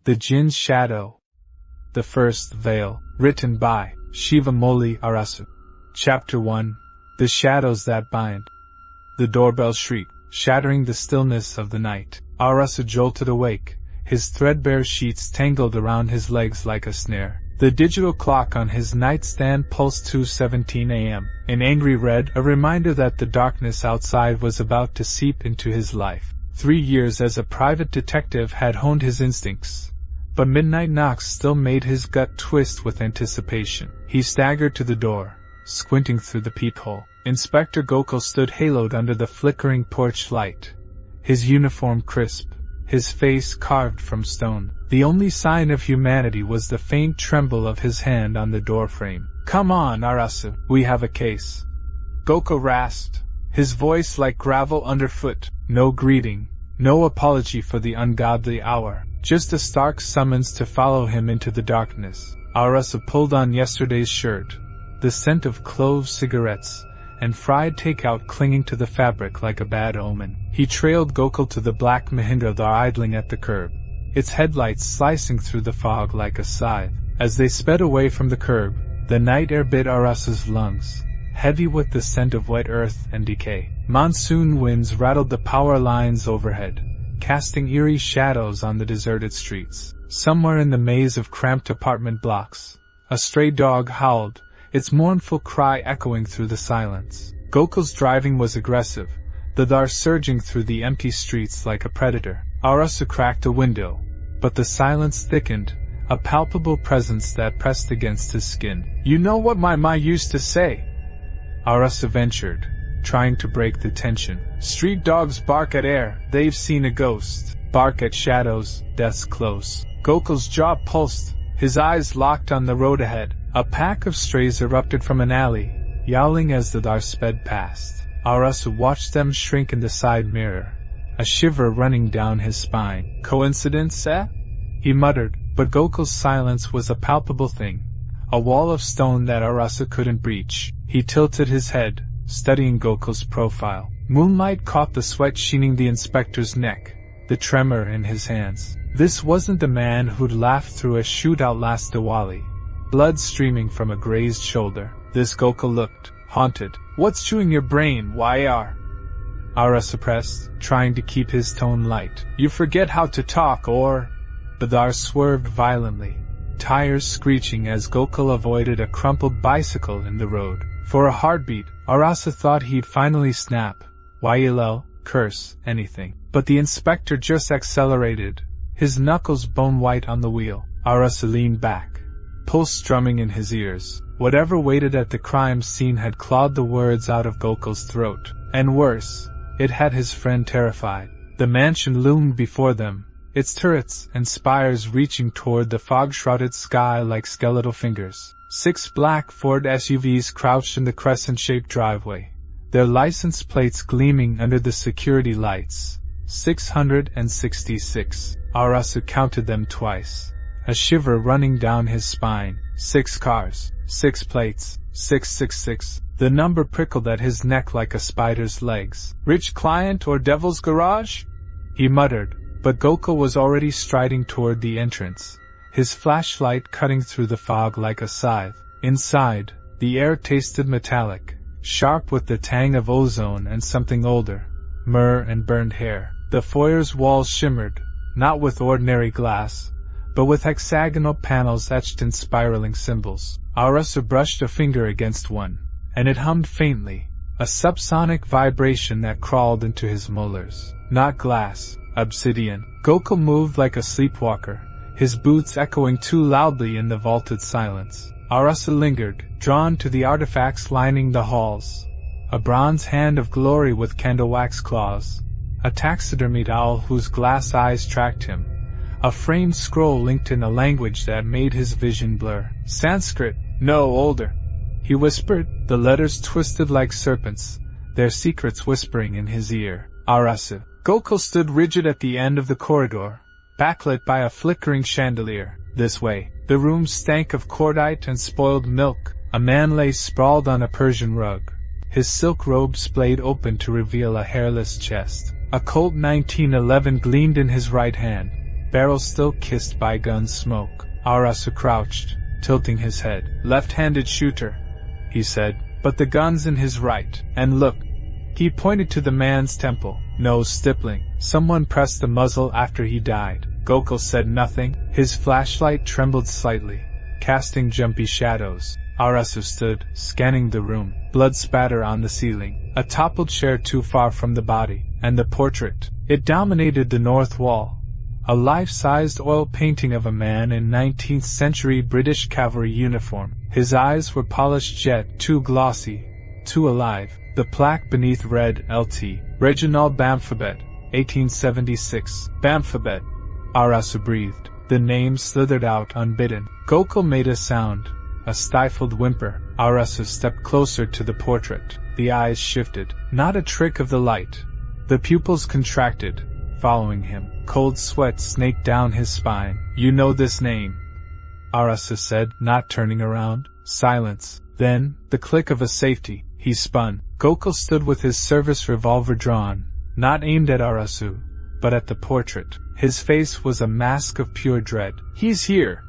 The Jinn's Shadow. The First Veil. Written by Shivamoli Arasu. Chapter 1. The Shadows That Bind. The doorbell shrieked, shattering the stillness of the night. Arasu jolted awake, his threadbare sheets tangled around his legs like a snare. The digital clock on his nightstand pulsed 2:17 a.m. in angry red, a reminder that the darkness outside was about to seep into his life. 3 years as a private detective had honed his instincts, but midnight knocks still made his gut twist with anticipation. He staggered to the door, squinting through the peephole. Inspector Gokul stood haloed under the flickering porch light, his uniform crisp, his face carved from stone. The only sign of humanity was the faint tremble of his hand on the doorframe. "Come on, Arasu, we have a case," Gokul rasped, his voice like gravel underfoot. No greeting, no apology for the ungodly hour, just a stark summons to follow him into the darkness. Arasu pulled on yesterday's shirt, the scent of clove cigarettes and fried takeout clinging to the fabric like a bad omen. He trailed Gokul to the black Mahindra idling at the curb, its headlights slicing through the fog like a scythe. As they sped away from the curb, the night air bit Arasu's lungs, heavy with the scent of wet earth and decay. Monsoon winds rattled the power lines overhead, casting eerie shadows on the deserted streets. Somewhere in the maze of cramped apartment blocks, a stray dog howled, its mournful cry echoing through the silence. Gokul's driving was aggressive, the dar surging through the empty streets like a predator. Arasu cracked a window, but the silence thickened, a palpable presence that pressed against his skin. "You know what my ma used to say?" Arasu ventured, trying to break the tension. "Street dogs bark at air, they've seen a ghost. Bark at shadows, death's close." Gokul's jaw pulsed, his eyes locked on the road ahead. A pack of strays erupted from an alley, yowling as the dar sped past. Arasu watched them shrink in the side mirror, a shiver running down his spine. "Coincidence, eh?" he muttered, but Gokul's silence was a palpable thing, a wall of stone that Arasu couldn't breach. He tilted his head, studying Gokul's profile. Moonlight caught the sweat sheening the inspector's neck, the tremor in his hands. This wasn't the man who'd laughed through a shootout last Diwali, blood streaming from a grazed shoulder. This Gokul looked haunted. "What's chewing your brain, YR?" Arasu pressed, trying to keep his tone light. "You forget how to talk, or—" The dar swerved violently, tires screeching as Gokul avoided a crumpled bicycle in the road. For a heartbeat, Arasu thought he'd finally snap, yell, curse, anything. But the inspector just accelerated, his knuckles bone-white on the wheel. Arasu leaned back, pulse strumming in his ears. Whatever waited at the crime scene had clawed the words out of Gokul's throat. And worse, it had his friend terrified. The mansion loomed before them, its turrets and spires reaching toward the fog-shrouded sky like skeletal fingers. 6 black Ford SUVs crouched in the crescent-shaped driveway, their license plates gleaming under the security lights. 666. Arasu counted them twice, a shiver running down his spine. 6 cars, 6 plates, 666. The number prickled at his neck like a spider's legs. "Rich client or devil's garage?" he muttered, but Gokul was already striding toward the entrance, his flashlight cutting through the fog like a scythe. Inside, the air tasted metallic, sharp with the tang of ozone and something older, myrrh and burned hair. The foyer's walls shimmered, not with ordinary glass, but with hexagonal panels etched in spiraling symbols. Arasu brushed a finger against one, and it hummed faintly, a subsonic vibration that crawled into his molars. Not glass, obsidian. Gokul moved like a sleepwalker, his boots echoing too loudly in the vaulted silence. Arasu lingered, drawn to the artifacts lining the halls. A bronze hand of glory with candle wax claws, a taxidermied owl whose glass eyes tracked him, a framed scroll linked in a language that made his vision blur. "Sanskrit, no older," he whispered, the letters twisted like serpents, their secrets whispering in his ear. Arasu. Gokul stood rigid at the end of the corridor, backlit by a flickering chandelier. This way. The room stank of cordite and spoiled milk. A man lay sprawled on a Persian rug, his silk robe splayed open to reveal a hairless chest. A Colt 1911 gleamed in his right hand, barrel still kissed by gun smoke. Arasu crouched, tilting his head. "Left-handed shooter," he said, "but the gun's in his right. And look." He pointed to the man's temple, nose stippling. "Someone pressed the muzzle after he died." Gokul said nothing. His flashlight trembled slightly, casting jumpy shadows. Arasu stood, scanning the room. Blood spatter on the ceiling, a toppled chair too far from the body, and the portrait. It dominated the north wall. A life-sized oil painting of a man in 19th century British cavalry uniform. His eyes were polished jet, too glossy, too alive. The plaque beneath read LT, Reginald Bamfabet, 1876. Bamfabet. Arasu breathed. The name slithered out unbidden. Gokul made a sound, a stifled whimper. Arasu stepped closer to the portrait. The eyes shifted. Not a trick of the light. The pupils contracted, following him. Cold sweat snaked down his spine. "You know this name?" Arasu said, not turning around. Silence. Then, the click of a safety. He spun. Gokul stood with his service revolver drawn, not aimed at Arasu, but at the portrait. His face was a mask of pure dread. "He's here,"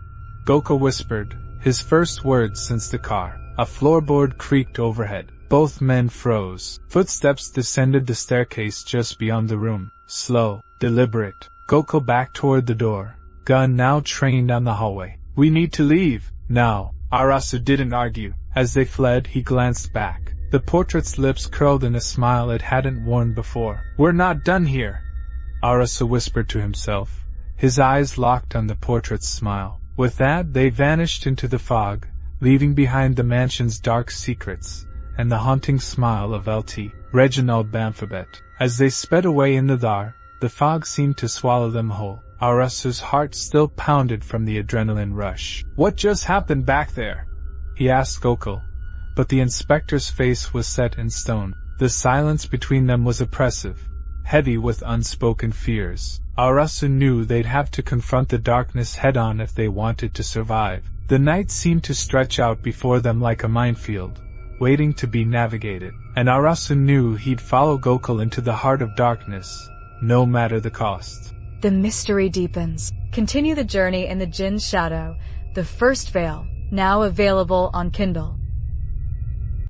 Gokul whispered, his first words since the car. A floorboard creaked overhead. Both men froze. Footsteps descended the staircase just beyond the room. Slow, deliberate. Gokul backed toward the door, gun now trained on the hallway. "We need to leave, now." Arasu didn't argue. As they fled, he glanced back. The portrait's lips curled in a smile it hadn't worn before. "We're not done here," Arasu whispered to himself, his eyes locked on the portrait's smile. With that, they vanished into the fog, leaving behind the mansion's dark secrets, and the haunting smile of LT, Reginald Bamfabet. As they sped away in the dark, the fog seemed to swallow them whole. Arasu's heart still pounded from the adrenaline rush. "What just happened back there?" he asked Gokul, but the inspector's face was set in stone. The silence between them was oppressive, heavy with unspoken fears. Arasu knew they'd have to confront the darkness head-on if they wanted to survive. The night seemed to stretch out before them like a minefield, waiting to be navigated, and Arasu knew he'd follow Gokul into the heart of darkness, no matter the cost. The mystery deepens. Continue the journey in the Jinn's shadow, the first veil, now available on Kindle.